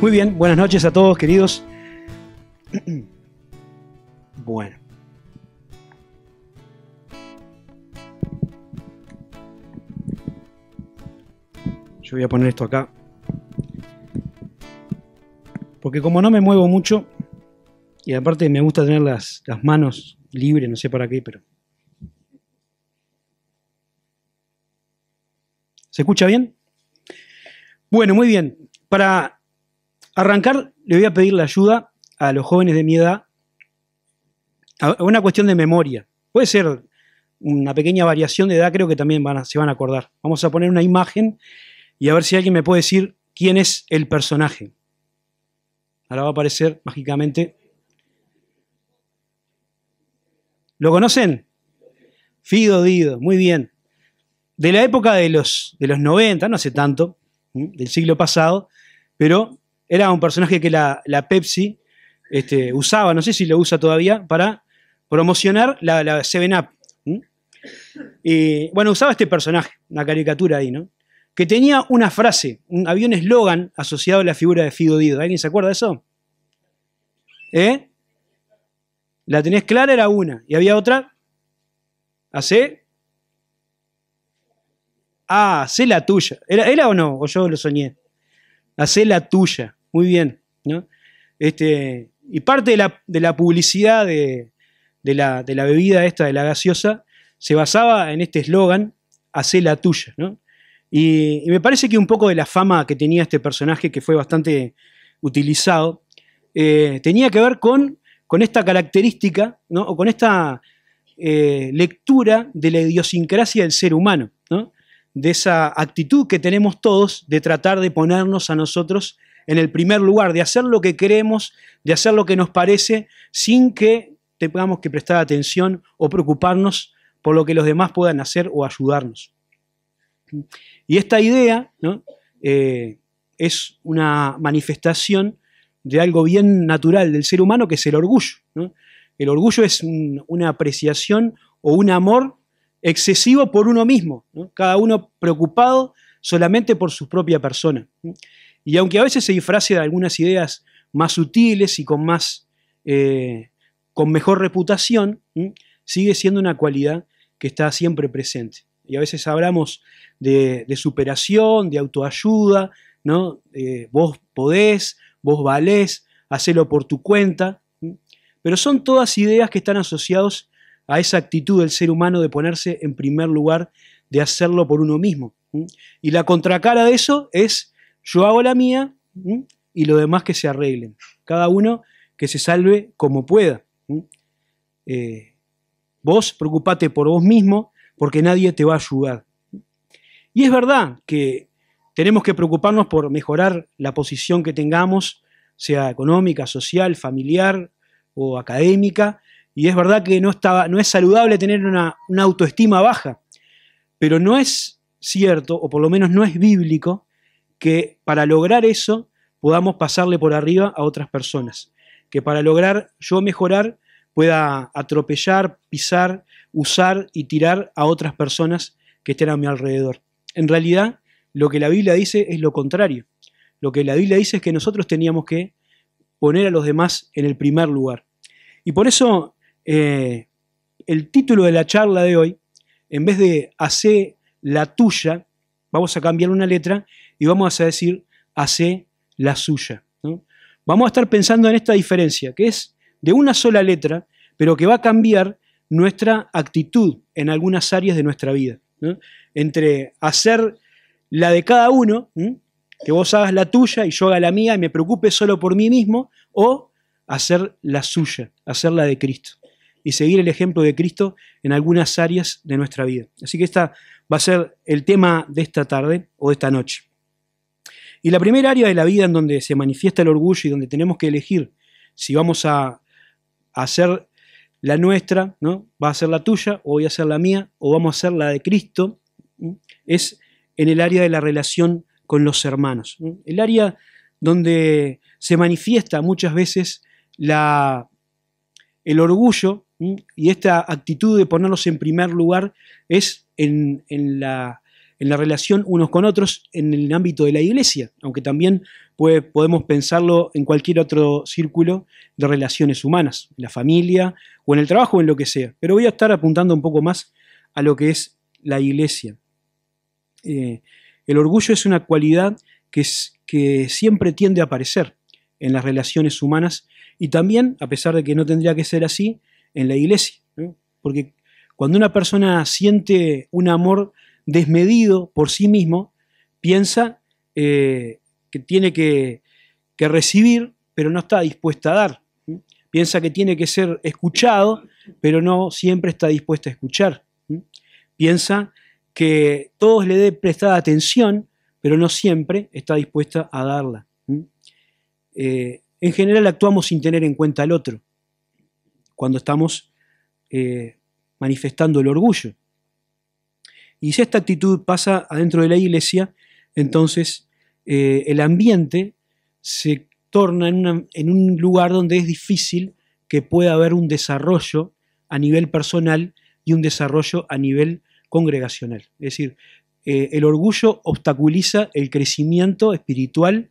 Muy bien, buenas noches a todos, queridos. Bueno. Yo voy a poner esto acá. Porque como no me muevo mucho, y aparte me gusta tener las manos libres, no sé para qué, pero... ¿Se escucha bien? Bueno, muy bien. Para arrancar, le voy a pedir la ayuda a los jóvenes de mi edad a una cuestión de memoria. Puede ser una pequeña variación de edad, creo que también se van a acordar. Vamos a poner una imagen y a ver si alguien me puede decir quién es el personaje. Ahora va a aparecer mágicamente. ¿Lo conocen? Fido Dido, muy bien. De la época de los 90, no hace tanto, del siglo pasado, pero era un personaje que la Pepsi usaba, no sé si lo usa todavía, para promocionar la 7-Up. Y bueno, usaba este personaje, una caricatura ahí, ¿no? Que tenía una frase, había un eslogan asociado a la figura de Fido Dido. ¿Alguien se acuerda de eso? ¿Eh? La tenés clara, era una. Y había otra. ¿Hacé? Ah, hacé la tuya. ¿Era o no? ¿O yo lo soñé? Hacé la tuya. Muy bien, ¿no? Y parte de la publicidad de la bebida esta, de la gaseosa, se basaba en este eslogan, hacé la tuya, ¿no? Y me parece que un poco de la fama que tenía este personaje, que fue bastante utilizado, tenía que ver con esta característica, ¿no? O con esta lectura de la idiosincrasia del ser humano, ¿no? De esa actitud que tenemos todos de tratar de ponernos a nosotros en el primer lugar, de hacer lo que queremos, de hacer lo que nos parece, sin que tengamos que prestar atención o preocuparnos por lo que los demás puedan hacer o ayudarnos. Y esta idea, ¿no? Es una manifestación de algo bien natural del ser humano, que es el orgullo, ¿no? El orgullo es una apreciación o un amor excesivo por uno mismo, ¿no? Cada uno preocupado solamente por su propia persona. Y aunque a veces se disfrace de algunas ideas más sutiles y con mejor reputación, sigue siendo una cualidad que está siempre presente. Y a veces hablamos de superación, de autoayuda, ¿no? Vos podés, vos valés, hacelo por tu cuenta. Pero son todas ideas que están asociadas a esa actitud del ser humano de ponerse en primer lugar, de hacerlo por uno mismo. Y la contracara de eso es, yo hago la mía y los demás que se arreglen. Cada uno que se salve como pueda. Vos preocupate por vos mismo, porque nadie te va a ayudar. Y es verdad que tenemos que preocuparnos por mejorar la posición que tengamos, sea económica, social, familiar o académica, y es verdad que no es saludable tener una autoestima baja, pero no es cierto, o por lo menos no es bíblico, que para lograr eso podamos pasarle por arriba a otras personas, que para lograr yo mejorar pueda atropellar, pisar, usar y tirar a otras personas que estén a mi alrededor. En realidad, lo que la Biblia dice es lo contrario. Lo que la Biblia dice es que nosotros teníamos que poner a los demás en el primer lugar. Y por eso el título de la charla de hoy, en vez de hacé la tuya, vamos a cambiar una letra y vamos a decir hacé la suya, ¿no? Vamos a estar pensando en esta diferencia, que es de una sola letra, pero que va a cambiar nuestra actitud en algunas áreas de nuestra vida, ¿no? Entre hacer la de cada uno, que vos hagas la tuya y yo haga la mía y me preocupe solo por mí mismo, o hacer la suya, hacer la de Cristo y seguir el ejemplo de Cristo en algunas áreas de nuestra vida. Así que esta va a ser el tema de esta tarde o de esta noche. Y la primera área de la vida en donde se manifiesta el orgullo y donde tenemos que elegir si vamos a hacer la nuestra, ¿no? Va a ser la tuya, o voy a hacer la mía, o vamos a hacer la de Cristo, es en el área de la relación con los hermanos, ¿no? El área donde se manifiesta muchas veces el orgullo, y esta actitud de ponerlos en primer lugar es en en la relación unos con otros en el ámbito de la iglesia, aunque también podemos pensarlo en cualquier otro círculo de relaciones humanas, en la familia o en el trabajo o en lo que sea. Pero voy a estar apuntando un poco más a lo que es la iglesia. El orgullo es una cualidad que siempre tiende a aparecer en las relaciones humanas y también, a pesar de que no tendría que ser así, en la iglesia, ¿no? Porque cuando una persona siente un amor desmedido por sí mismo, piensa que tiene que recibir, pero no está dispuesta a dar. Piensa que tiene que ser escuchado, pero no siempre está dispuesta a escuchar. Piensa que todos le den prestada atención, pero no siempre está dispuesta a darla. En general actuamos sin tener en cuenta al otro, cuando estamos manifestando el orgullo. Y si esta actitud pasa adentro de la iglesia, entonces el ambiente se torna en un lugar donde es difícil que pueda haber un desarrollo a nivel personal y un desarrollo a nivel congregacional. Es decir, el orgullo obstaculiza el crecimiento espiritual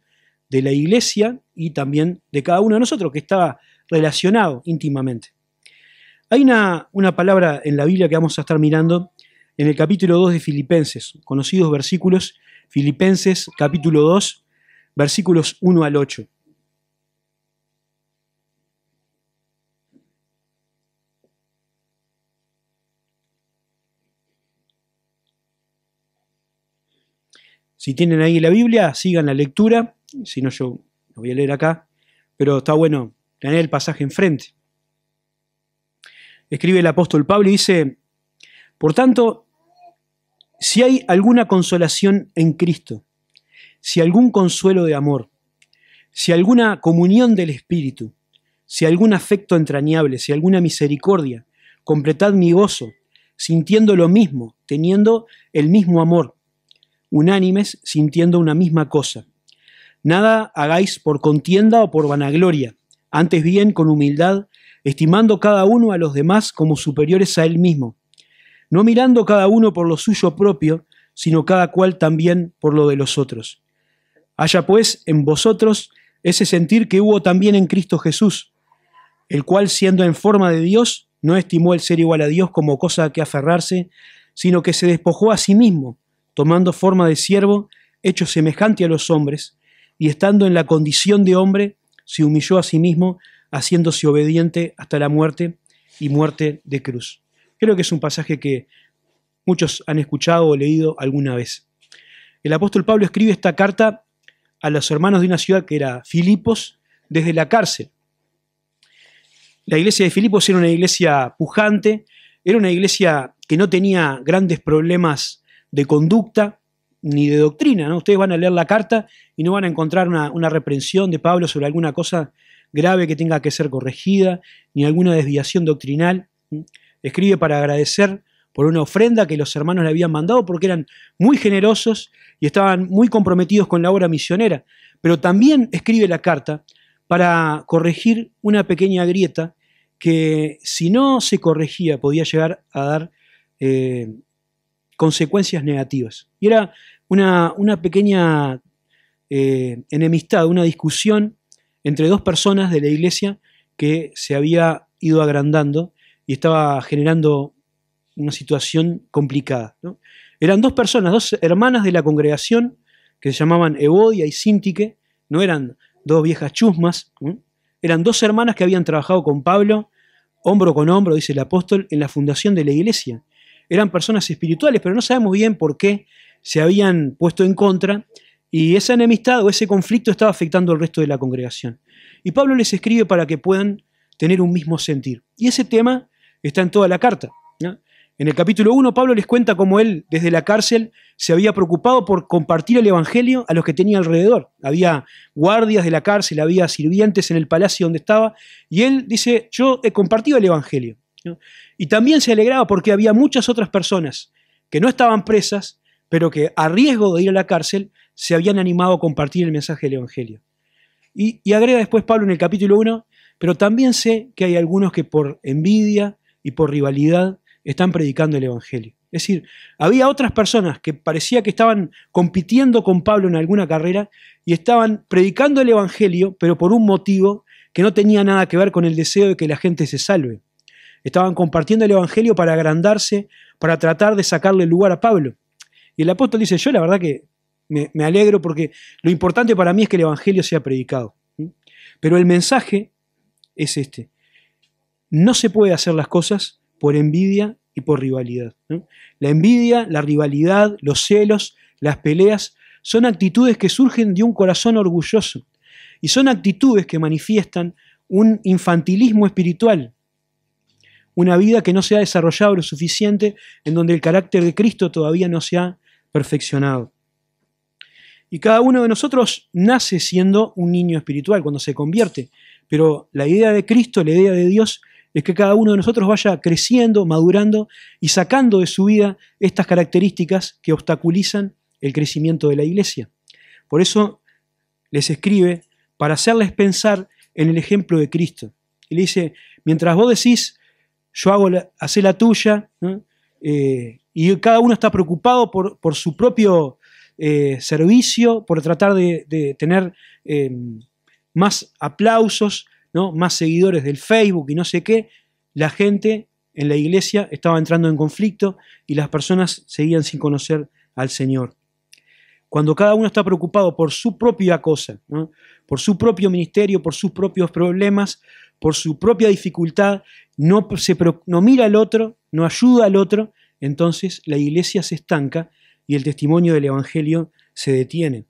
de la iglesia y también de cada uno de nosotros, que está relacionado íntimamente. Hay una palabra en la Biblia que vamos a estar mirando en el capítulo 2 de Filipenses, conocidos versículos, Filipenses capítulo 2, versículos 1 al 8. Si tienen ahí la Biblia, sigan la lectura, si no yo lo voy a leer acá, pero está bueno tener el pasaje enfrente. Escribe el apóstol Pablo y dice: por tanto, si hay alguna consolación en Cristo, si algún consuelo de amor, si alguna comunión del Espíritu, si algún afecto entrañable, si alguna misericordia, completad mi gozo, sintiendo lo mismo, teniendo el mismo amor, unánimes, sintiendo una misma cosa. Nada hagáis por contienda o por vanagloria, antes bien con humildad, estimando cada uno a los demás como superiores a él mismo, no mirando cada uno por lo suyo propio, sino cada cual también por lo de los otros. Haya pues en vosotros ese sentir que hubo también en Cristo Jesús, el cual siendo en forma de Dios, no estimó el ser igual a Dios como cosa a que aferrarse, sino que se despojó a sí mismo, tomando forma de siervo, hecho semejante a los hombres, y estando en la condición de hombre, se humilló a sí mismo, haciéndose obediente hasta la muerte y muerte de cruz. Creo que es un pasaje que muchos han escuchado o leído alguna vez. El apóstol Pablo escribe esta carta a los hermanos de una ciudad que era Filipos desde la cárcel. La iglesia de Filipos era una iglesia pujante, era una iglesia que no tenía grandes problemas de conducta ni de doctrina, ¿no? Ustedes van a leer la carta y no van a encontrar una reprensión de Pablo sobre alguna cosa grave que tenga que ser corregida, ni alguna desviación doctrinal. Escribe para agradecer por una ofrenda que los hermanos le habían mandado porque eran muy generosos y estaban muy comprometidos con la obra misionera. Pero también escribe la carta para corregir una pequeña grieta que, si no se corregía, podía llegar a dar consecuencias negativas. Y era una pequeña enemistad, una discusión entre dos personas de la iglesia que se había ido agrandando y estaba generando una situación complicada, ¿no? Eran dos personas, dos hermanas de la congregación que se llamaban Evodia y Síntique, no eran dos viejas chusmas, ¿no? Eran dos hermanas que habían trabajado con Pablo, hombro con hombro, dice el apóstol, en la fundación de la iglesia. Eran personas espirituales, pero no sabemos bien por qué se habían puesto en contra, y esa enemistad o ese conflicto estaba afectando al resto de la congregación. Y Pablo les escribe para que puedan tener un mismo sentir. Y ese tema está en toda la carta, ¿no? En el capítulo 1, Pablo les cuenta cómo él, desde la cárcel, se había preocupado por compartir el evangelio a los que tenía alrededor. Había guardias de la cárcel, había sirvientes en el palacio donde estaba, y él dice: yo he compartido el evangelio, ¿no? Y también se alegraba porque había muchas otras personas que no estaban presas, pero que a riesgo de ir a la cárcel se habían animado a compartir el mensaje del evangelio. Y agrega después Pablo en el capítulo 1, pero también sé que hay algunos que por envidia y por rivalidad están predicando el evangelio. Es decir, había otras personas que parecía que estaban compitiendo con Pablo en alguna carrera y estaban predicando el Evangelio, pero por un motivo que no tenía nada que ver con el deseo de que la gente se salve. Estaban compartiendo el Evangelio para agrandarse, para tratar de sacarle el lugar a Pablo. Y el apóstol dice, yo la verdad que me alegro porque lo importante para mí es que el Evangelio sea predicado. Pero el mensaje es este. No se puede hacer las cosas por envidia y por rivalidad, ¿no? La envidia, la rivalidad, los celos, las peleas, son actitudes que surgen de un corazón orgulloso y son actitudes que manifiestan un infantilismo espiritual, una vida que no se ha desarrollado lo suficiente, en donde el carácter de Cristo todavía no se ha perfeccionado. Y cada uno de nosotros nace siendo un niño espiritual cuando se convierte, pero la idea de Cristo, la idea de Dios, es que cada uno de nosotros vaya creciendo, madurando y sacando de su vida estas características que obstaculizan el crecimiento de la iglesia. Por eso les escribe para hacerles pensar en el ejemplo de Cristo. Y le dice, mientras vos decís, yo hacé la tuya, ¿no? Y cada uno está preocupado por su propio servicio, por tratar de tener más aplausos, ¿no? Más seguidores del Facebook y no sé qué, la gente en la iglesia estaba entrando en conflicto y las personas seguían sin conocer al Señor. Cuando cada uno está preocupado por su propia cosa, ¿no? Por su propio ministerio, por sus propios problemas, por su propia dificultad, no mira al otro, no ayuda al otro, entonces la iglesia se estanca y el testimonio del Evangelio se detiene.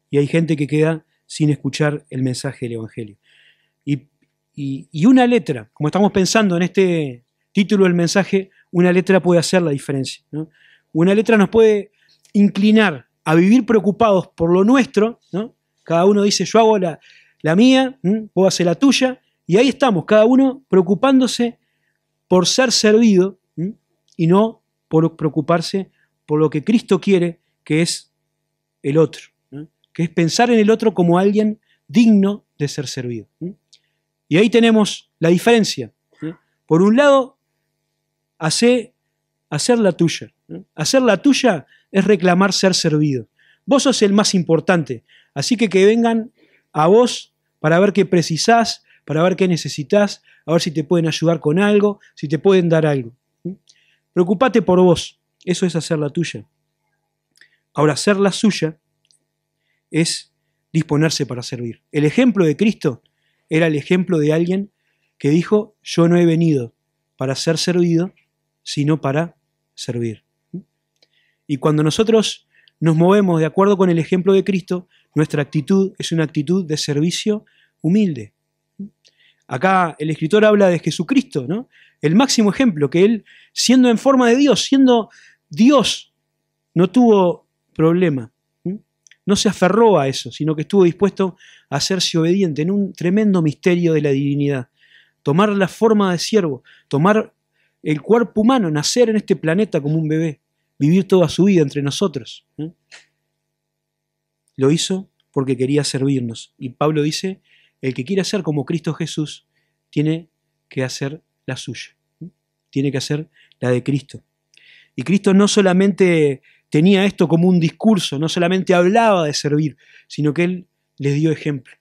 Y hay gente que queda sin escuchar el mensaje del Evangelio. Y una letra, como estamos pensando en este título del mensaje, una letra puede hacer la diferencia, ¿no? Una letra nos puede inclinar a vivir preocupados por lo nuestro, ¿no? Cada uno dice, yo hago la mía, vos haces la tuya, y ahí estamos, cada uno preocupándose por ser servido, y no por preocuparse por lo que Cristo quiere, que es el otro, ¿no? Que es pensar en el otro como alguien digno de ser servido. Y ahí tenemos la diferencia, ¿no? Por un lado, hacer la tuya, ¿no? Hacer la tuya es reclamar ser servido. Vos sos el más importante, así que vengan a vos para ver qué precisás, para ver qué necesitas, a ver si te pueden ayudar con algo, si te pueden dar algo. Preocupate por vos, eso es hacer la tuya. Ahora, hacer la suya es disponerse para servir. El ejemplo de Cristo era el ejemplo de alguien que dijo, yo no he venido para ser servido, sino para servir. Y cuando nosotros nos movemos de acuerdo con el ejemplo de Cristo, nuestra actitud es una actitud de servicio humilde. Acá el escritor habla de Jesucristo, ¿no? El máximo ejemplo, que él, siendo en forma de Dios, siendo Dios, no tuvo problema. No se aferró a eso, sino que estuvo dispuesto a hacerse obediente en un tremendo misterio de la divinidad. Tomar la forma de siervo, tomar el cuerpo humano, nacer en este planeta como un bebé, vivir toda su vida entre nosotros. Lo hizo porque quería servirnos. Y Pablo dice, el que quiere ser como Cristo Jesús, tiene que hacer la suya. Tiene que hacer la de Cristo. Y Cristo no solamente tenía esto como un discurso, no solamente hablaba de servir, sino que Él les dio ejemplo.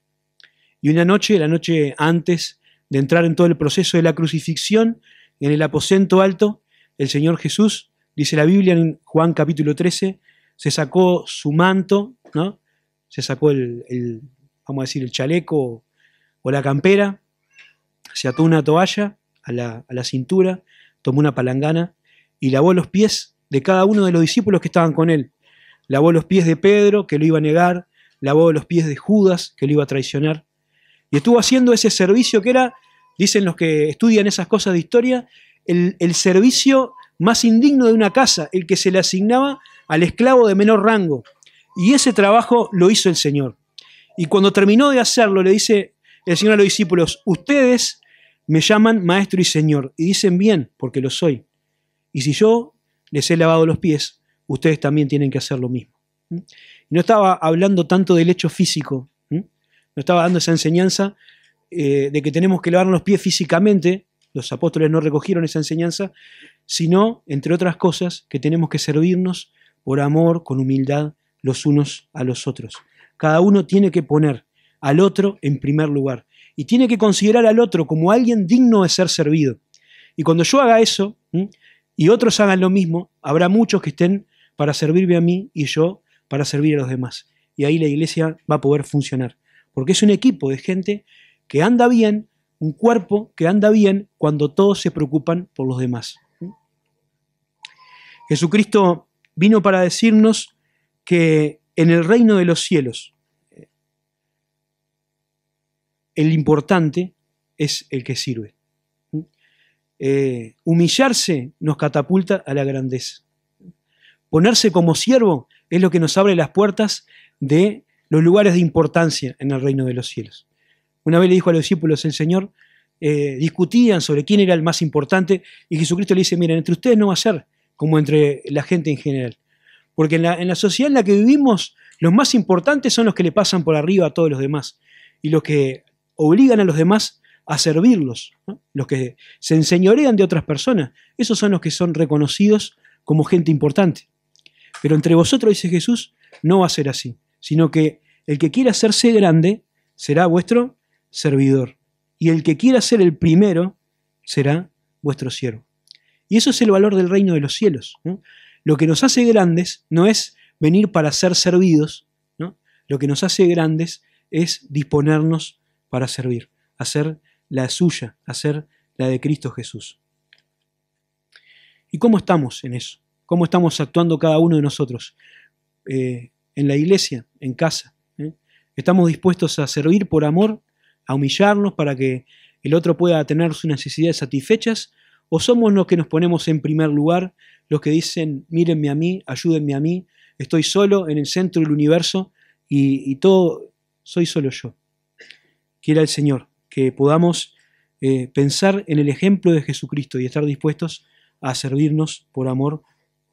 Y una noche, la noche antes de entrar en todo el proceso de la crucifixión, en el aposento alto, el Señor Jesús, dice la Biblia en Juan capítulo 13, se sacó su manto, ¿no? Se sacó vamos a decir, el chaleco o la campera, se ató una toalla a la cintura, tomó una palangana y lavó los pies de cada uno de los discípulos que estaban con él. Lavó los pies de Pedro, que lo iba a negar, lavó los pies de Judas, que lo iba a traicionar. Y estuvo haciendo ese servicio que era, dicen los que estudian esas cosas de historia, el servicio más indigno de una casa, el que se le asignaba al esclavo de menor rango. Y ese trabajo lo hizo el Señor. Y cuando terminó de hacerlo, le dice el Señor a los discípulos, ustedes me llaman maestro y Señor, y dicen bien, porque lo soy. Y si yo les he lavado los pies, ustedes también tienen que hacer lo mismo. Y no estaba hablando tanto del hecho físico, no estaba dando esa enseñanza de que tenemos que lavarnos los pies físicamente, los apóstoles no recogieron esa enseñanza, sino, entre otras cosas, que tenemos que servirnos por amor, con humildad, los unos a los otros. Cada uno tiene que poner al otro en primer lugar y tiene que considerar al otro como alguien digno de ser servido. Y cuando yo haga eso, y otros hagan lo mismo, habrá muchos que estén para servirme a mí y yo para servir a los demás. Y ahí la iglesia va a poder funcionar. Porque es un equipo de gente que anda bien, un cuerpo que anda bien cuando todos se preocupan por los demás. Jesucristo vino para decirnos que en el reino de los cielos el importante es el que sirve. Humillarse nos catapulta a la grandeza. Ponerse como siervo es lo que nos abre las puertas de los lugares de importancia en el reino de los cielos. Una vez le dijo a los discípulos el Señor, discutían sobre quién era el más importante, y Jesucristo le dice, miren, entre ustedes no va a ser como entre la gente en general. Porque en la sociedad en la que vivimos, los más importantes son los que le pasan por arriba a todos los demás, y los que obligan a los demás a servirlos, ¿no? Los que se enseñorean de otras personas, esos son los que son reconocidos como gente importante. Pero entre vosotros, dice Jesús, no va a ser así, sino que el que quiera hacerse grande será vuestro servidor, y el que quiera ser el primero será vuestro siervo. Y eso es el valor del reino de los cielos, ¿no? Lo que nos hace grandes no es venir para ser servidos, ¿no? Lo que nos hace grandes es disponernos para servir, hacer la suya, hacer la de Cristo Jesús. ¿Y cómo estamos en eso? ¿Cómo estamos actuando cada uno de nosotros? En la iglesia, en casa. ¿Estamos dispuestos a servir por amor, a humillarnos para que el otro pueda tener sus necesidades satisfechas? ¿O somos los que nos ponemos en primer lugar, los que dicen, mírenme a mí, ayúdenme a mí, estoy solo en el centro del universo y todo soy solo yo? Quiera el Señor que podamos pensar en el ejemplo de Jesucristo y estar dispuestos a servirnos por amor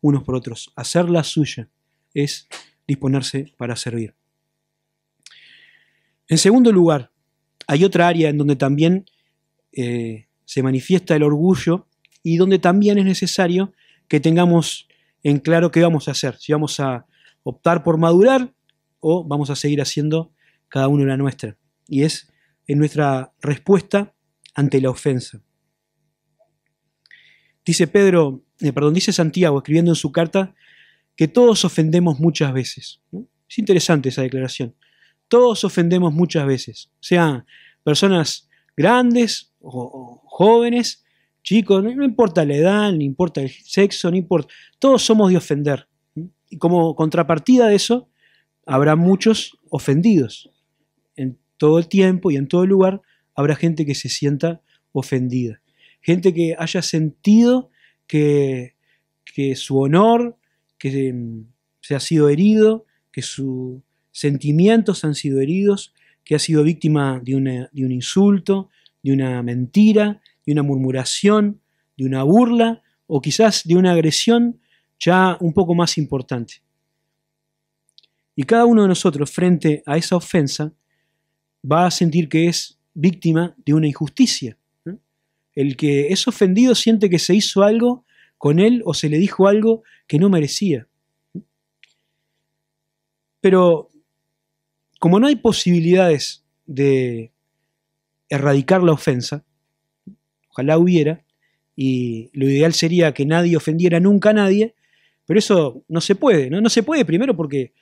unos por otros. Hacer la suya es disponerse para servir. En segundo lugar, hay otra área en donde también se manifiesta el orgullo y donde también es necesario que tengamos en claro qué vamos a hacer, si vamos a optar por madurar o vamos a seguir haciendo cada uno la nuestra. Y es en nuestra respuesta ante la ofensa. Dice Santiago, escribiendo en su carta, que todos ofendemos muchas veces, ¿no? Es interesante esa declaración. Todos ofendemos muchas veces, sean personas grandes o jóvenes, chicos, no importa la edad, no importa el sexo, no importa. Todos somos de ofender. Y como contrapartida de eso, habrá muchos ofendidos. En todo el tiempo y en todo el lugar habrá gente que se sienta ofendida. Gente que haya sentido que su honor que se ha sido herido, que sus sentimientos han sido heridos, que ha sido víctima de un insulto, de una mentira, de una murmuración, de una burla o quizás de una agresión ya un poco más importante. Y cada uno de nosotros, frente a esa ofensa, va a sentir que es víctima de una injusticia. El que es ofendido siente que se hizo algo con él o se le dijo algo que no merecía. Pero como no hay posibilidades de erradicar la ofensa, ojalá hubiera, y lo ideal sería que nadie ofendiera nunca a nadie, pero eso no se puede, ¿no? No se puede primero porque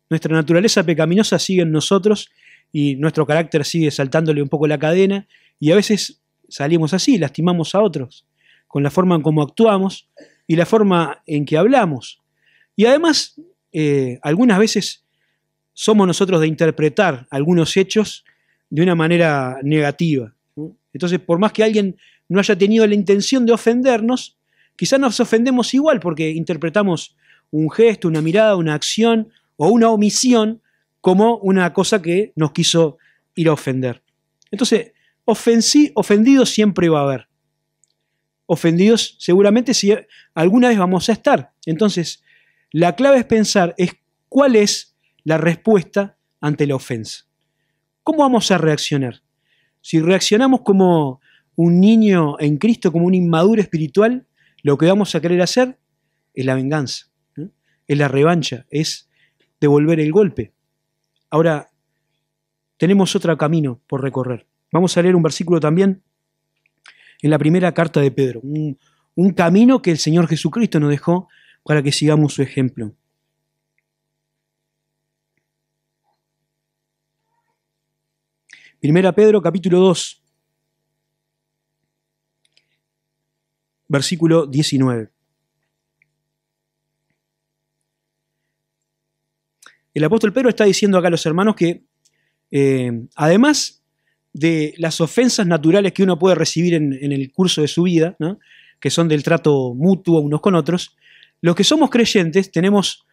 nuestra naturaleza pecaminosa sigue en nosotros y nuestro carácter sigue saltándole un poco la cadena y a veces salimos así, lastimamos a otros con la forma en cómo actuamos y la forma en que hablamos. Y además, algunas veces somos nosotros de interpretar algunos hechos de una manera negativa, ¿no? Entonces, por más que alguien no haya tenido la intención de ofendernos, quizás nos ofendemos igual porque interpretamos un gesto, una mirada, una acción o una omisión como una cosa que nos quiso ir a ofender. Entonces, ofendidos siempre va a haber. Ofendidos seguramente si alguna vez vamos a estar. Entonces, la clave es pensar cuál es la respuesta ante la ofensa. ¿Cómo vamos a reaccionar? Si reaccionamos como un niño en Cristo, como un inmaduro espiritual, Lo que vamos a querer hacer es la venganza, ¿no? Es la revancha, es devolver el golpe. Ahora, tenemos otro camino por recorrer. Vamos a leer un versículo también en la primera carta de Pedro, un camino que el Señor Jesucristo nos dejó para que sigamos su ejemplo. Primera Pedro, capítulo 2, versículo 19. El apóstol Pedro está diciendo acá a los hermanos que además de las ofensas naturales que uno puede recibir en el curso de su vida, ¿no?, que son del trato mutuo unos con otros, los que somos creyentes tenemos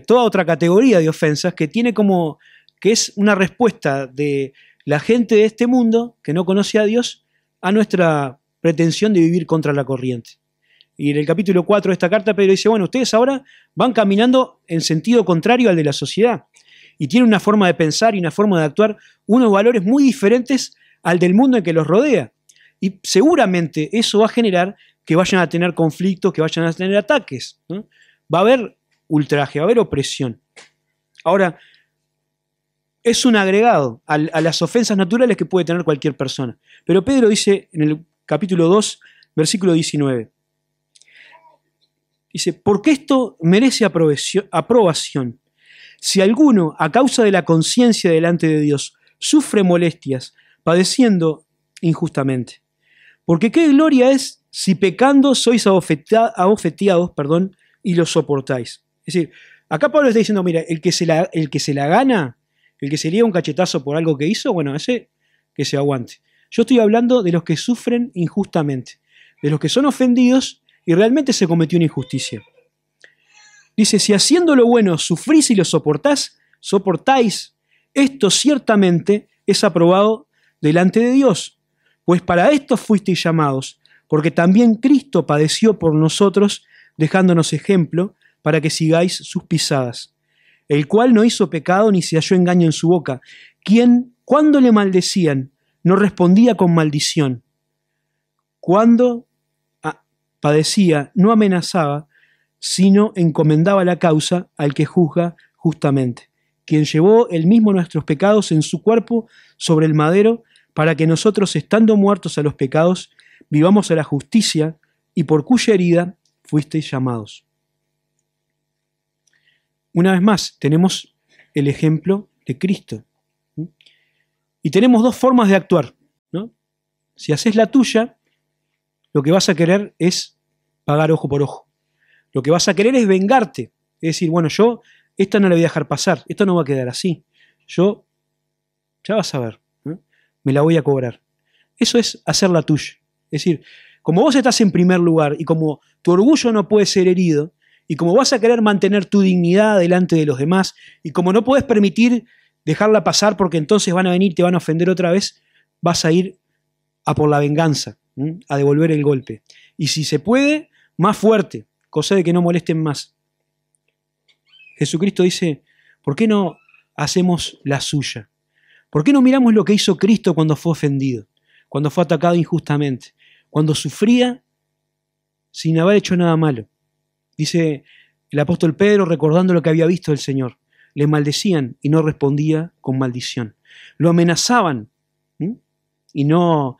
toda otra categoría de ofensas que es una respuesta de la gente de este mundo que no conoce a Dios a nuestra pretensión de vivir contra la corriente. Y en el capítulo 4 de esta carta Pedro dice, bueno, ustedes ahora van caminando en sentido contrario al de la sociedad y tienen una forma de pensar y una forma de actuar, unos valores muy diferentes al del mundo en que los rodea. Y seguramente eso va a generar que vayan a tener conflictos, que vayan a tener ataques, ¿no? Va a haber ultraje, va a haber opresión. Ahora, es un agregado a las ofensas naturales que puede tener cualquier persona. Pero Pedro dice en el capítulo 2, versículo 19, dice, porque esto merece aprobación. Si alguno, a causa de la conciencia delante de Dios, sufre molestias, padeciendo injustamente. Porque qué gloria es si pecando sois abofeteados, y lo soportáis. Es decir, acá Pablo está diciendo, mira, el que se la gana, el que se lía un cachetazo por algo que hizo, bueno, ese que se aguante. Yo estoy hablando de los que sufren injustamente, de los que son ofendidos y realmente se cometió una injusticia. Dice, si haciendo lo bueno sufrís y lo soportáis, esto ciertamente es aprobado delante de Dios, pues para esto fuisteis llamados, porque también Cristo padeció por nosotros, dejándonos ejemplo para que sigáis sus pisadas, el cual no hizo pecado ni se halló engaño en su boca, quien, cuando le maldecían, no respondía con maldición. Cuando padecía, no amenazaba, sino encomendaba la causa al que juzga justamente, quien llevó él mismo nuestros pecados en su cuerpo sobre el madero, para que nosotros, estando muertos a los pecados, vivamos a la justicia, y por cuya herida fuisteis llamados. Una vez más, tenemos el ejemplo de Cristo. Y tenemos dos formas de actuar, ¿no? Si haces la tuya, lo que vas a querer es pagar ojo por ojo. Lo que vas a querer es vengarte. Es decir, bueno, yo esta no la voy a dejar pasar, esto no va a quedar así. Yo, ya vas a ver, ¿no?, me la voy a cobrar. Eso es hacer la tuya. Es decir, como vos estás en primer lugar y como tu orgullo no puede ser herido, y como vas a querer mantener tu dignidad delante de los demás, y como no puedes permitir dejarla pasar porque entonces van a venir y te van a ofender otra vez, vas a ir a por la venganza, a devolver el golpe. Y si se puede, más fuerte, cosa de que no molesten más. Jesucristo dice, ¿por qué no hacemos la suya? ¿Por qué no miramos lo que hizo Cristo cuando fue ofendido, cuando fue atacado injustamente, cuando sufría sin haber hecho nada malo? Dice el apóstol Pedro recordando lo que había visto del Señor. Le maldecían y no respondía con maldición. Lo amenazaban y no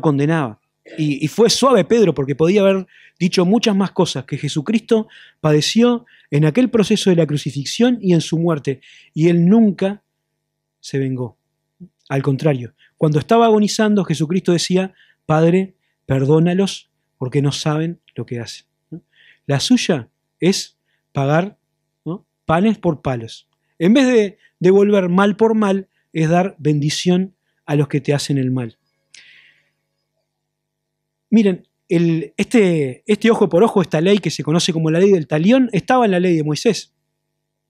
condenaba. Y fue suave Pedro porque podía haber dicho muchas más cosas que Jesucristo padeció en aquel proceso de la crucifixión y en su muerte. Y él nunca se vengó. Al contrario, cuando estaba agonizando, Jesucristo decía, Padre, perdónalos porque no saben lo que hacen. La suya es pagar, ¿no?, panes por palos. En vez de devolver mal por mal, es dar bendición a los que te hacen el mal. Miren, este ojo por ojo, esta ley que se conoce como la ley del talión, estaba en la ley de Moisés.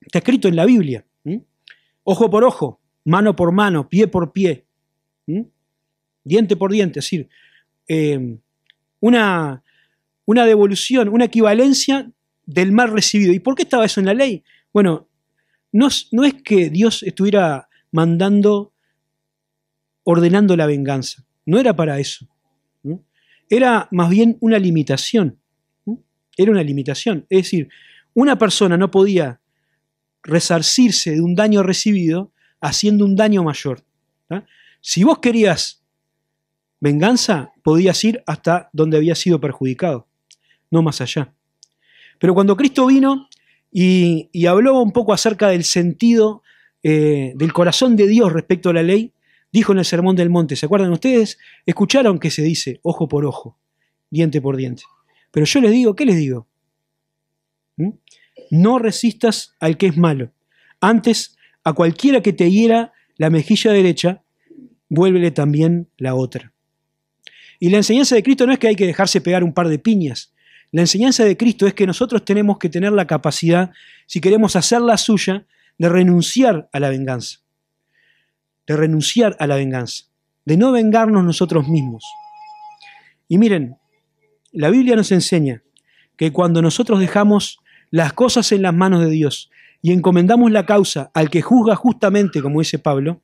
Está escrito en la Biblia. Ojo por ojo, mano por mano, pie por pie, diente por diente. Es decir, una devolución, una equivalencia del mal recibido. ¿Y por qué estaba eso en la ley? Bueno, no es que Dios estuviera ordenando la venganza. No era para eso, ¿no? Era más bien una limitación. Era una limitación. Es decir, una persona no podía resarcirse de un daño recibido haciendo un daño mayor. ¿Tá? Si vos querías venganza, podías ir hasta donde había sido perjudicado, no más allá. Pero cuando Cristo vino y habló un poco acerca del sentido del corazón de Dios respecto a la ley, dijo en el Sermón del Monte, ¿se acuerdan ustedes? Escucharon que se dice ojo por ojo, diente por diente. Pero yo les digo, ¿qué les digo? No resistas al que es malo. Antes, a cualquiera que te hiera la mejilla derecha, vuélvele también la otra. Y la enseñanza de Cristo no es que hay que dejarse pegar un par de piñas. La enseñanza de Cristo es que nosotros tenemos que tener la capacidad, si queremos hacer la suya, de renunciar a la venganza. De renunciar a la venganza. De no vengarnos nosotros mismos. Y miren, la Biblia nos enseña que cuando nosotros dejamos las cosas en las manos de Dios y encomendamos la causa al que juzga justamente, como dice Pablo,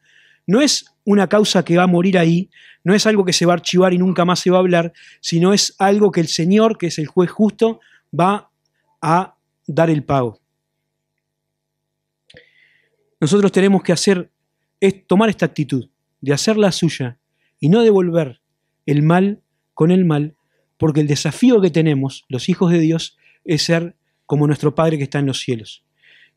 no es una causa que va a morir ahí, no es algo que se va a archivar y nunca más se va a hablar, sino es algo que el Señor, que es el juez justo, va a dar el pago. Nosotros tenemos que tomar esta actitud de hacer la suya y no devolver el mal con el mal, porque el desafío que tenemos, los hijos de Dios, es ser como nuestro Padre que está en los cielos.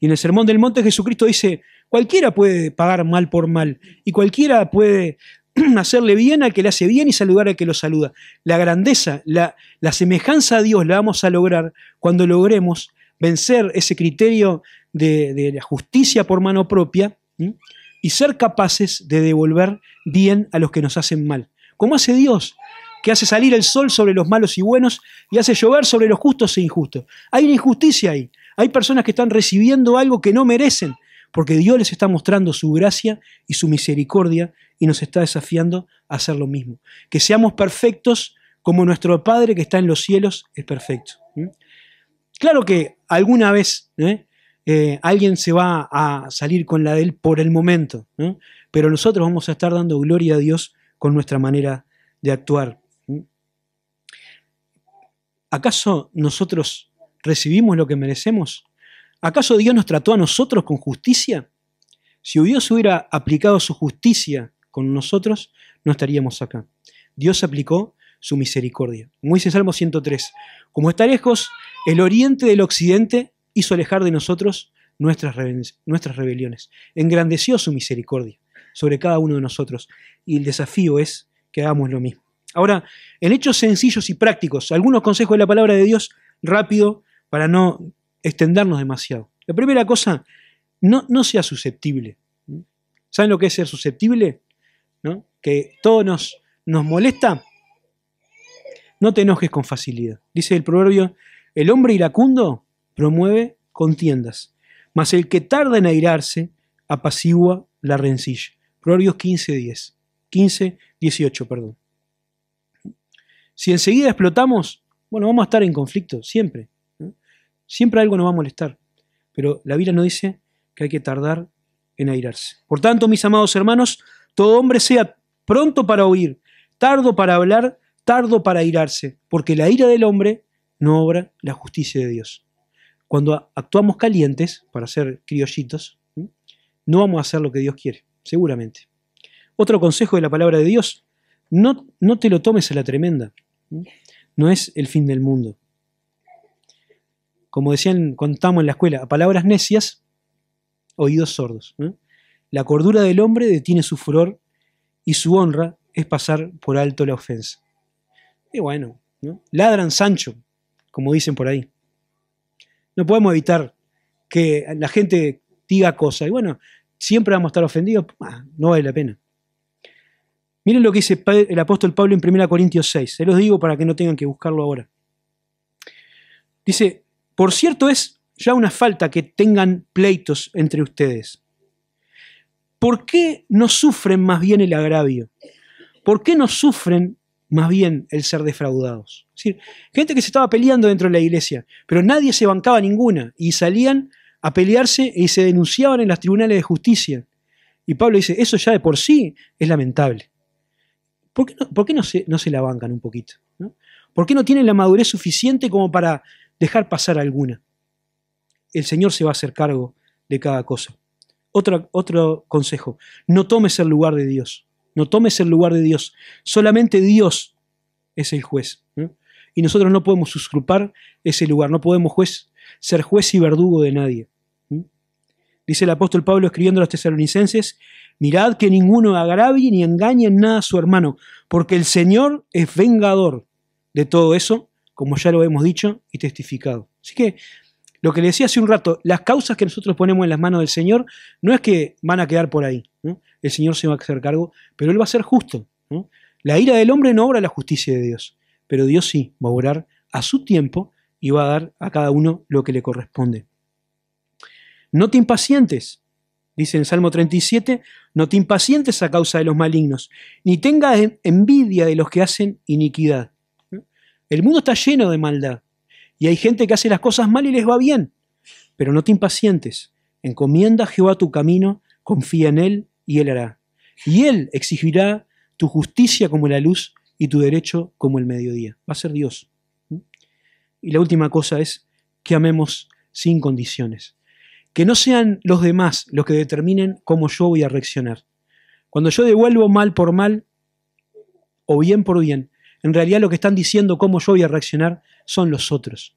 Y en el Sermón del Monte Jesucristo dice, cualquiera puede pagar mal por mal, y cualquiera puede hacerle bien al que le hace bien y saludar al que lo saluda. La grandeza, la semejanza a Dios la vamos a lograr cuando logremos vencer ese criterio de la justicia por mano propia y ser capaces de devolver bien a los que nos hacen mal. Como hace Dios, que hace salir el sol sobre los malos y buenos y hace llover sobre los justos e injustos. Hay una injusticia ahí. Hay personas que están recibiendo algo que no merecen, porque Dios les está mostrando su gracia y su misericordia y nos está desafiando a hacer lo mismo. Que seamos perfectos como nuestro Padre que está en los cielos es perfecto. Claro que alguna vez alguien se va a salir con la de él por el momento, pero nosotros vamos a estar dando gloria a Dios con nuestra manera de actuar. ¿Acaso nosotros recibimos lo que merecemos? ¿Acaso Dios nos trató a nosotros con justicia? Si Dios hubiera aplicado su justicia con nosotros, no estaríamos acá. Dios aplicó su misericordia. Como dice Salmo 103, como está lejos el oriente del occidente, hizo alejar de nosotros nuestras rebeliones. Engrandeció su misericordia sobre cada uno de nosotros. Y el desafío es que hagamos lo mismo. Ahora, en hechos sencillos y prácticos, algunos consejos de la palabra de Dios, rápido, para no extendernos demasiado. La primera cosa, no sea susceptible. ¿Saben lo que es ser susceptible? ¿No? Que todo nos molesta. No te enojes con facilidad. Dice el proverbio, el hombre iracundo promueve contiendas, mas el que tarda en airarse apacigua la rencilla. Proverbios 15:18, perdón. Si enseguida explotamos, bueno, vamos a estar en conflicto, siempre. Siempre algo nos va a molestar. Pero la Biblia nos dice que hay que tardar en airarse. Por tanto, mis amados hermanos, todo hombre sea pronto para oír, tardo para hablar, tardo para airarse, porque la ira del hombre no obra la justicia de Dios. Cuando actuamos calientes, para ser criollitos, no vamos a hacer lo que Dios quiere, seguramente. Otro consejo de la palabra de Dios, no te lo tomes a la tremenda. No es el fin del mundo. Como decían cuando estábamos en la escuela, a palabras necias, oídos sordos. La cordura del hombre detiene su furor y su honra es pasar por alto la ofensa. Y bueno, ladran Sancho, como dicen por ahí. No podemos evitar que la gente diga cosas. Y bueno, siempre vamos a estar ofendidos, no vale la pena. Miren lo que dice el apóstol Pablo en 1 Corintios 6. Se los digo para que no tengan que buscarlo ahora. Dice, por cierto es ya una falta que tengan pleitos entre ustedes. ¿Por qué no sufren más bien el agravio? ¿Por qué no sufren más bien el ser defraudados? Es decir, gente que se estaba peleando dentro de la iglesia, pero nadie se bancaba ninguna y salían a pelearse y se denunciaban en los tribunales de justicia. Y Pablo dice, eso ya de por sí es lamentable. ¿Por qué no se la bancan un poquito? ¿No? ¿Por qué no tienen la madurez suficiente como para dejar pasar alguna. El Señor se va a hacer cargo de cada cosa. Otro consejo, no tomes el lugar de Dios. No tomes el lugar de Dios. Solamente Dios es el juez, ¿no? Y nosotros no podemos usurpar ese lugar. No podemos ser juez y verdugo de nadie. Dice el apóstol Pablo escribiendo a los tesalonicenses, mirad que ninguno agravie ni engañe en nada a su hermano, porque el Señor es vengador de todo eso, como ya lo hemos dicho y testificado. Así que, lo que le decía hace un rato, las causas que nosotros ponemos en las manos del Señor no es que van a quedar por ahí, ¿no? El Señor se va a hacer cargo, pero Él va a ser justo, ¿no? La ira del hombre no obra la justicia de Dios, pero Dios sí va a obrar a su tiempo y va a dar a cada uno lo que le corresponde. No te impacientes, dice en Salmo 37, no te impacientes a causa de los malignos, ni tengas envidia de los que hacen iniquidad. El mundo está lleno de maldad, y hay gente que hace las cosas mal y les va bien, pero no te impacientes, encomienda a Jehová tu camino, confía en Él y Él hará. Y Él exigirá tu justicia como la luz y tu derecho como el mediodía. Va a ser Dios. Y la última cosa es que amemos sin condiciones. Que no sean los demás los que determinen cómo yo voy a reaccionar. Cuando yo devuelvo mal por mal o bien por bien, en realidad lo que están diciendo cómo yo voy a reaccionar son los otros.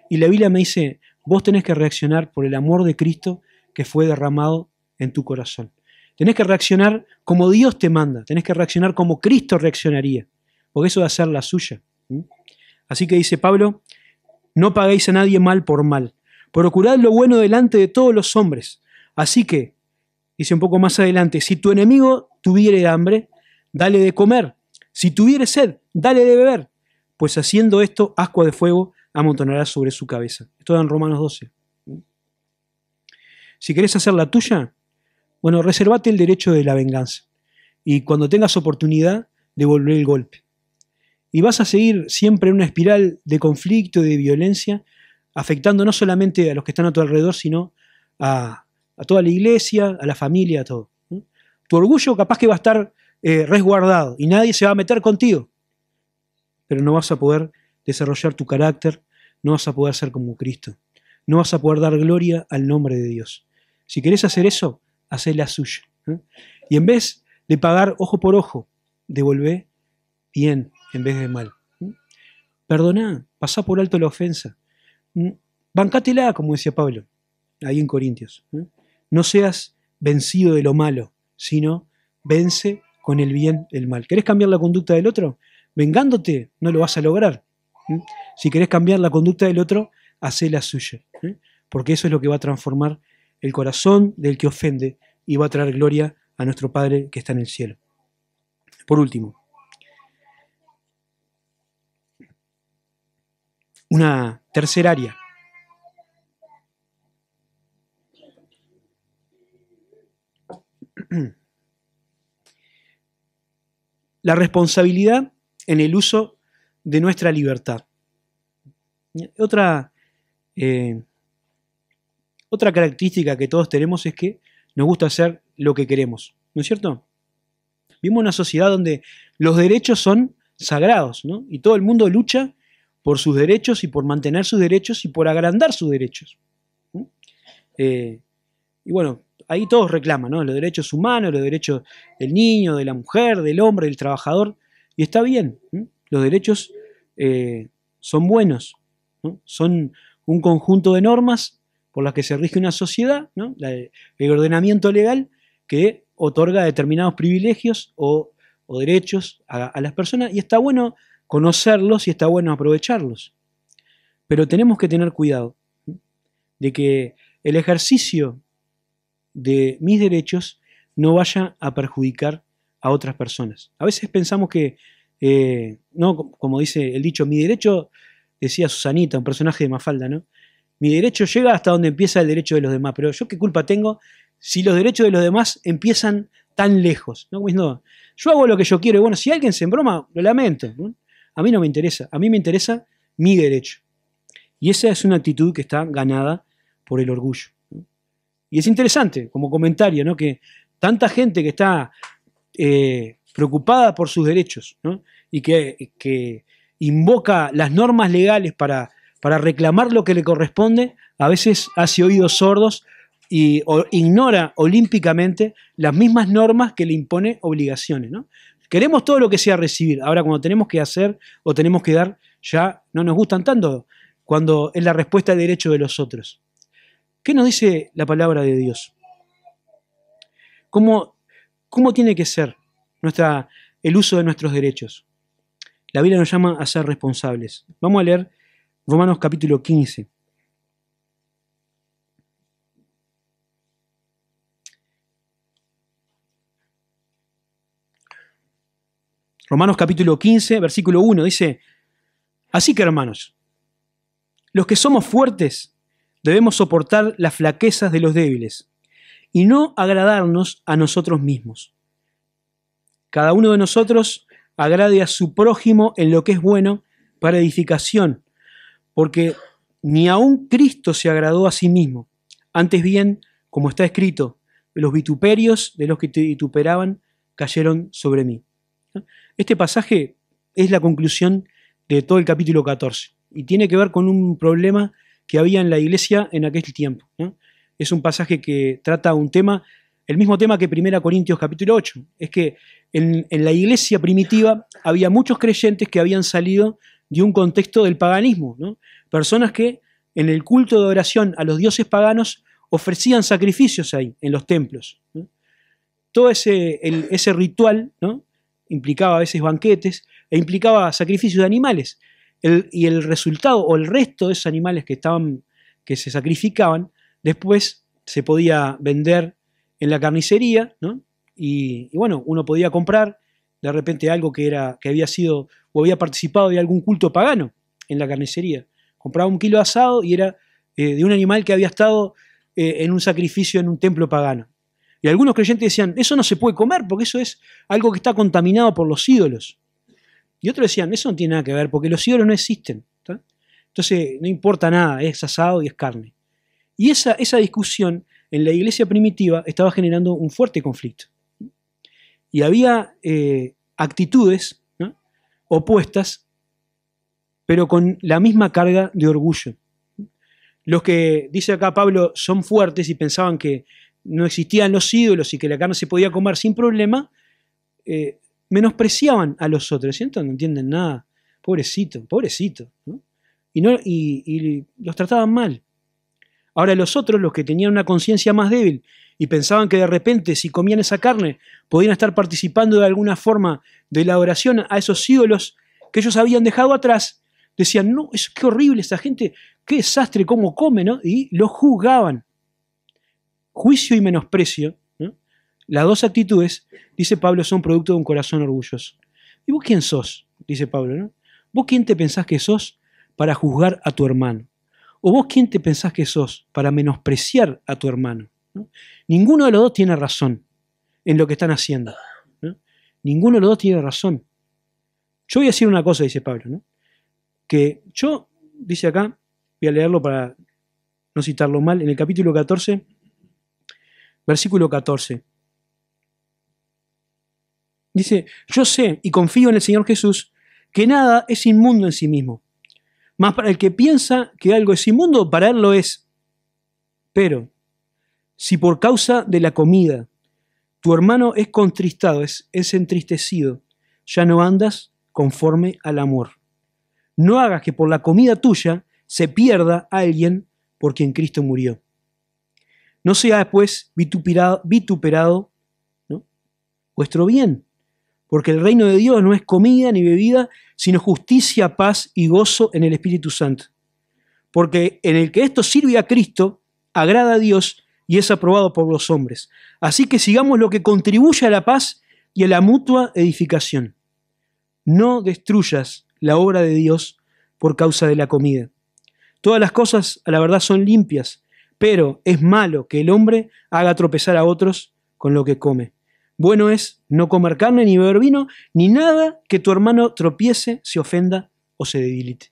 Y la Biblia me dice, vos tenés que reaccionar por el amor de Cristo que fue derramado en tu corazón. Tenés que reaccionar como Dios te manda, tenés que reaccionar como Cristo reaccionaría, porque eso va a ser la suya. Así que dice Pablo, no paguéis a nadie mal por mal, procurad lo bueno delante de todos los hombres. Así que, dice un poco más adelante, si tu enemigo tuviere hambre, dale de comer. Si tuviere sed, dale de beber, pues haciendo esto, ascua de fuego amontonará sobre su cabeza. Esto da en Romanos 12. Si querés hacer la tuya, bueno, reservate el derecho de la venganza. Y cuando tengas oportunidad, devolver el golpe. Y vas a seguir siempre en una espiral de conflicto y de violencia, afectando no solamente a los que están a tu alrededor, sino a toda la iglesia, a la familia, a todo. Tu orgullo capaz que va a estar resguardado y nadie se va a meter contigo, pero no vas a poder desarrollar tu carácter, no vas a poder ser como Cristo, no vas a poder dar gloria al nombre de Dios. Si querés hacer eso, hacé la suya. Y en vez de pagar ojo por ojo, devolvé bien en vez de mal. Perdoná, pasá por alto la ofensa. Bancátela, como decía Pablo, ahí en Corintios. No seas vencido de lo malo, sino vence con el bien el mal. ¿Querés cambiar la conducta del otro? Vengándote no lo vas a lograr. Si querés cambiar la conducta del otro, hacé la suya. Porque eso es lo que va a transformar el corazón del que ofende y va a traer gloria a nuestro Padre que está en el cielo. Por último, una tercera área. La responsabilidad en el uso de nuestra libertad. Otra característica que todos tenemos es que nos gusta hacer lo que queremos, ¿no es cierto? Vivimos en una sociedad donde los derechos son sagrados, ¿no? Y todo el mundo lucha por sus derechos y por mantener sus derechos y por agrandar sus derechos. Y bueno, ahí todos reclaman, ¿no? Los derechos humanos, los derechos del niño, de la mujer, del hombre, del trabajador. Y está bien, los derechos son buenos, ¿no? Son un conjunto de normas por las que se rige una sociedad, ¿no? El ordenamiento legal que otorga determinados privilegios o derechos a las personas, y está bueno conocerlos y está bueno aprovecharlos. Pero tenemos que tener cuidado de que el ejercicio de mis derechos no vaya a perjudicar a otras personas. A veces pensamos que, no, como dice el dicho, mi derecho, decía Susanita, un personaje de Mafalda, ¿no? Mi derecho llega hasta donde empieza el derecho de los demás, pero yo qué culpa tengo si los derechos de los demás empiezan tan lejos, ¿no? No, yo hago lo que yo quiero y bueno, si alguien se embroma, lo lamento, ¿no? A mí no me interesa, a mí me interesa mi derecho. Y esa es una actitud que está ganada por el orgullo, ¿no? Y es interesante, como comentario, ¿no? Que tanta gente que está preocupada por sus derechos, ¿no? Y que invoca las normas legales para para reclamar lo que le corresponde, a veces hace oídos sordos o ignora olímpicamente las mismas normas que le impone obligaciones, ¿no? Queremos todo lo que sea recibir. Ahora, cuando tenemos que hacer o tenemos que dar, ya no nos gustan tanto cuando es la respuesta al derecho de los otros. ¿Qué nos dice la palabra de Dios? ¿Cómo tiene que ser el uso de nuestros derechos? La Biblia nos llama a ser responsables. Vamos a leer Romanos capítulo 15. Romanos capítulo 15, versículo 1, dice: así que, hermanos, los que somos fuertes debemos soportar las flaquezas de los débiles y no agradarnos a nosotros mismos. Cada uno de nosotros agrade a su prójimo en lo que es bueno para edificación, porque ni aun Cristo se agradó a sí mismo. Antes bien, como está escrito, los vituperios de los que te vituperaban cayeron sobre mí. Este pasaje es la conclusión de todo el capítulo 14 y tiene que ver con un problema que había en la iglesia en aquel tiempo, ¿no? Es un pasaje que trata un tema, el mismo tema que 1 Corintios capítulo 8. Es que en la iglesia primitiva había muchos creyentes que habían salido de un contexto del paganismo, ¿no? Personas que en el culto de adoración a los dioses paganos ofrecían sacrificios ahí, en los templos, ¿no? Todo ese ritual, ¿no?, implicaba a veces banquetes e implicaba sacrificios de animales. Y el resultado o el resto de esos animales que se sacrificaban, después se podía vender en la carnicería, ¿no? Y bueno, uno podía comprar de repente algo que había sido o había participado de algún culto pagano en la carnicería. Compraba un kilo de asado y era de un animal que había estado en un sacrificio en un templo pagano. Y algunos creyentes decían, eso no se puede comer porque eso es algo que está contaminado por los ídolos. Y otros decían, eso no tiene nada que ver porque los ídolos no existen, ¿tá? Entonces no importa nada, es asado y es carne. Y esa discusión en la iglesia primitiva estaba generando un fuerte conflicto. Y había actitudes, ¿no?, opuestas, pero con la misma carga de orgullo. Los que, dice acá Pablo, son fuertes y pensaban que no existían los ídolos y que la carne se podía comer sin problema, menospreciaban a los otros. ¿Siento? No entienden nada. Pobrecito, ¿no? Y los trataban mal. Ahora los otros, los que tenían una conciencia más débil y pensaban que de repente si comían esa carne podían estar participando de alguna forma de la adoración a esos ídolos que ellos habían dejado atrás, decían, no, qué horrible esa gente, qué desastre, cómo come, ¿no? Y los juzgaban. Juicio y menosprecio, ¿no?, las dos actitudes, dice Pablo, son producto de un corazón orgulloso. ¿Y vos quién sos?, dice Pablo, ¿no? ¿Vos quién te pensás que sos para juzgar a tu hermano? ¿O vos quién te pensás que sos para menospreciar a tu hermano? ¿No? Ninguno de los dos tiene razón en lo que están haciendo, ¿no? Ninguno de los dos tiene razón. Yo voy a decir una cosa, dice Pablo, ¿no?, que yo, dice acá, voy a leerlo para no citarlo mal, en el capítulo 14, versículo 14. Dice, yo sé y confío en el Señor Jesús que nada es inmundo en sí mismo. Mas para el que piensa que algo es inmundo, para él lo es. Pero si por causa de la comida tu hermano es contristado, es entristecido, ya no andas conforme al amor. No hagas que por la comida tuya se pierda alguien por quien Cristo murió. No sea, pues, vituperado, ¿no?, vuestro bien, porque el reino de Dios no es comida ni bebida, sino justicia, paz y gozo en el Espíritu Santo. Porque en el que esto sirve a Cristo, agrada a Dios y es aprobado por los hombres. Así que sigamos lo que contribuye a la paz y a la mutua edificación. No destruyas la obra de Dios por causa de la comida. Todas las cosas, a la verdad, son limpias, pero es malo que el hombre haga tropezar a otros con lo que come. Bueno es no comer carne, ni beber vino, ni nada que tu hermano tropiece, se ofenda o se debilite.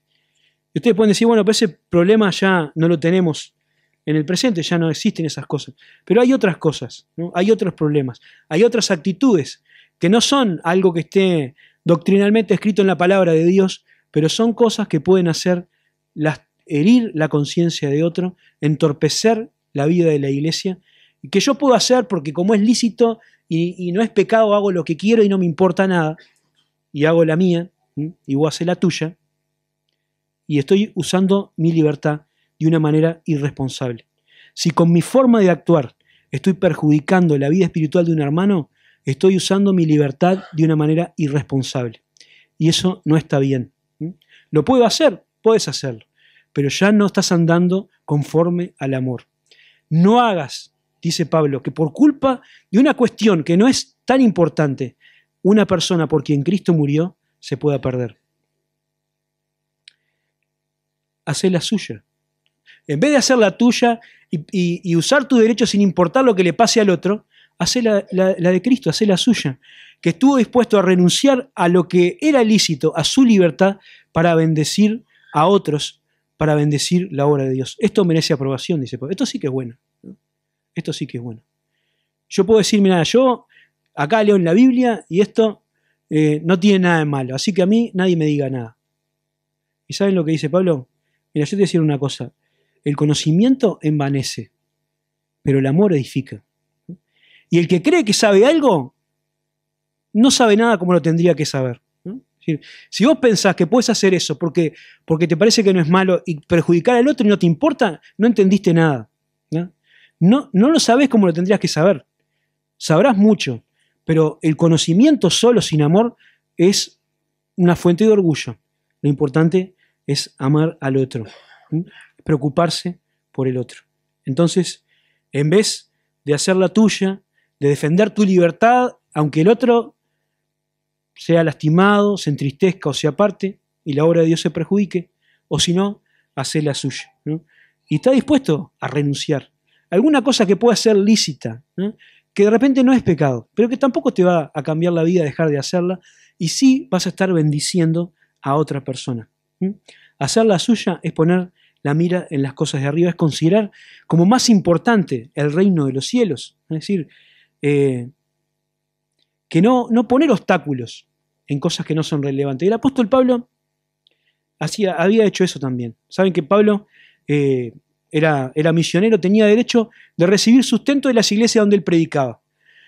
Y ustedes pueden decir, bueno, pero ese problema ya no lo tenemos en el presente, ya no existen esas cosas. Pero hay otras cosas, ¿no? Hay otros problemas, hay otras actitudes que no son algo que esté doctrinalmente escrito en la palabra de Dios, pero son cosas que pueden hacer herir la conciencia de otro, entorpecer la vida de la iglesia, y que yo puedo hacer porque como es lícito y no es pecado, hago lo que quiero y no me importa nada, y hago la mía, y vos haces la tuya, y estoy usando mi libertad de una manera irresponsable. Si con mi forma de actuar estoy perjudicando la vida espiritual de un hermano, estoy usando mi libertad de una manera irresponsable. Y eso no está bien. ¿Lo puedo hacer? Puedes hacerlo. Pero ya no estás andando conforme al amor. No hagas, dice Pablo, que por culpa de una cuestión que no es tan importante, una persona por quien Cristo murió se pueda perder. Hacé la suya. En vez de hacer la tuya y usar tu derecho sin importar lo que le pase al otro, hacé la de Cristo, hacé la suya, que estuvo dispuesto a renunciar a lo que era lícito, a su libertad, para bendecir a otros, para bendecir la obra de Dios. Esto merece aprobación, dice Pablo. Esto sí que es bueno. Esto sí que es bueno. Yo puedo decir, mira, yo acá leo en la Biblia y esto no tiene nada de malo, así que a mí nadie me diga nada. ¿Y saben lo que dice Pablo? Mira, yo te voy a decir una cosa. El conocimiento envanece, pero el amor edifica. Y el que cree que sabe algo, no sabe nada como lo tendría que saber. Si vos pensás que puedes hacer eso porque te parece que no es malo y perjudicar al otro y no te importa, no entendiste nada. No lo sabés como lo tendrías que saber. Sabrás mucho, pero el conocimiento solo sin amor es una fuente de orgullo. Lo importante es amar al otro, preocuparse por el otro. Entonces, en vez de hacer la tuya, de defender tu libertad, aunque el otro sea lastimado, se entristezca o se aparte y la obra de Dios se perjudique, o si no, hacer la suya, y está dispuesto a renunciar. Alguna cosa que pueda ser lícita, que de repente no es pecado, pero que tampoco te va a cambiar la vida dejar de hacerla, y sí vas a estar bendiciendo a otra persona. Hacer la suya es poner la mira en las cosas de arriba, es considerar como más importante el reino de los cielos. Es decir, que no poner obstáculos en cosas que no son relevantes. Y el apóstol Pablo había hecho eso también. Saben que Pablo era misionero, tenía derecho de recibir sustento de las iglesias donde él predicaba.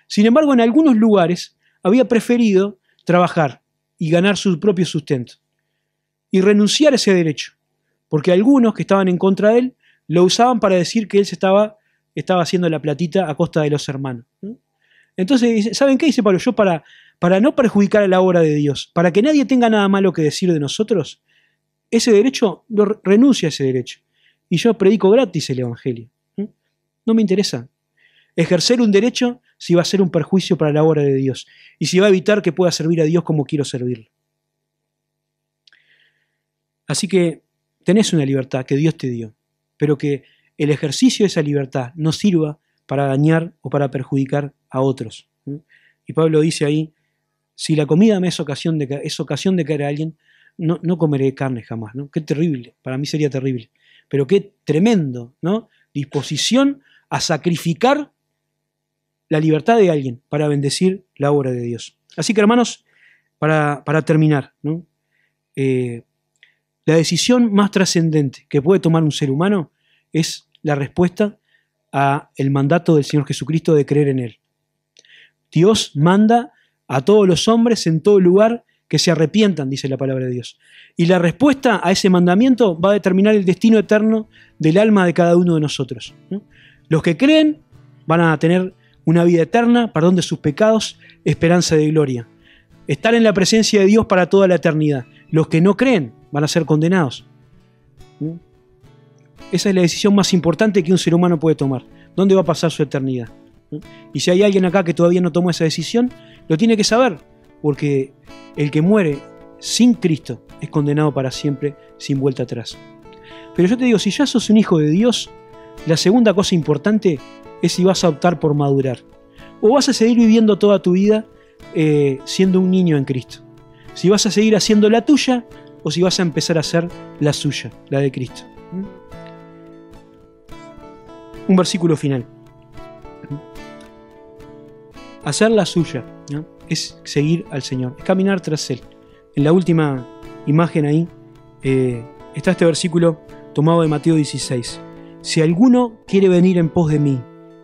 Sin embargo, en algunos lugares había preferido trabajar y ganar su propio sustento y renunciar a ese derecho, porque algunos que estaban en contra de él lo usaban para decir que él estaba haciendo la platita a costa de los hermanos. Entonces, ¿saben qué dice Pablo? Yo para no perjudicar a la obra de Dios, para que nadie tenga nada malo que decir de nosotros, ese derecho, renuncio a ese derecho. Y yo predico gratis el Evangelio. No me interesa ejercer un derecho si va a ser un perjuicio para la obra de Dios y si va a evitar que pueda servir a Dios como quiero servirlo. Así que tenés una libertad que Dios te dio, pero que el ejercicio de esa libertad no sirva para dañar o para perjudicar a otros. Y Pablo dice ahí, si la comida me es ocasión de caer a alguien, no comeré carne jamás. Qué terrible, para mí sería terrible. Pero qué tremendo, disposición a sacrificar la libertad de alguien para bendecir la obra de Dios. Así que, hermanos, para terminar, la decisión más trascendente que puede tomar un ser humano es la respuesta a el mandato del Señor Jesucristo de creer en Él. Dios manda a todos los hombres en todo lugar que se arrepientan, dice la palabra de Dios. Y la respuesta a ese mandamiento va a determinar el destino eterno del alma de cada uno de nosotros. Los que creen van a tener una vida eterna, perdón de sus pecados, esperanza de gloria. Estar en la presencia de Dios para toda la eternidad. Los que no creen van a ser condenados. Esa es la decisión más importante que un ser humano puede tomar. ¿Dónde va a pasar su eternidad? Y si hay alguien acá que todavía no tomó esa decisión, lo tiene que saber, porque el que muere sin Cristo es condenado para siempre, sin vuelta atrás. Pero yo te digo, si ya sos un hijo de Dios, la segunda cosa importante es si vas a optar por madurar. O vas a seguir viviendo toda tu vida siendo un niño en Cristo. Si vas a seguir haciendo la tuya o si vas a empezar a hacer la suya, la de Cristo. Un versículo final. Hacer la suya, es seguir al Señor, es caminar tras Él. En la última imagen ahí está este versículo tomado de Mateo 16. Si alguno quiere venir en pos de mí,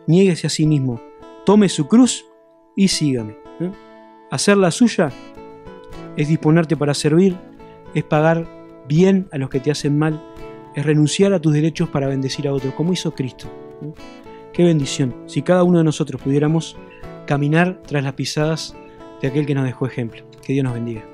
niéguese a sí mismo, tome su cruz y sígame. Hacer la suya es disponerte para servir, es pagar bien a los que te hacen mal, es renunciar a tus derechos para bendecir a otros, como hizo Cristo. Qué bendición si cada uno de nosotros pudiéramos caminar tras las pisadas de aquel que nos dejó ejemplo. Que Dios nos bendiga.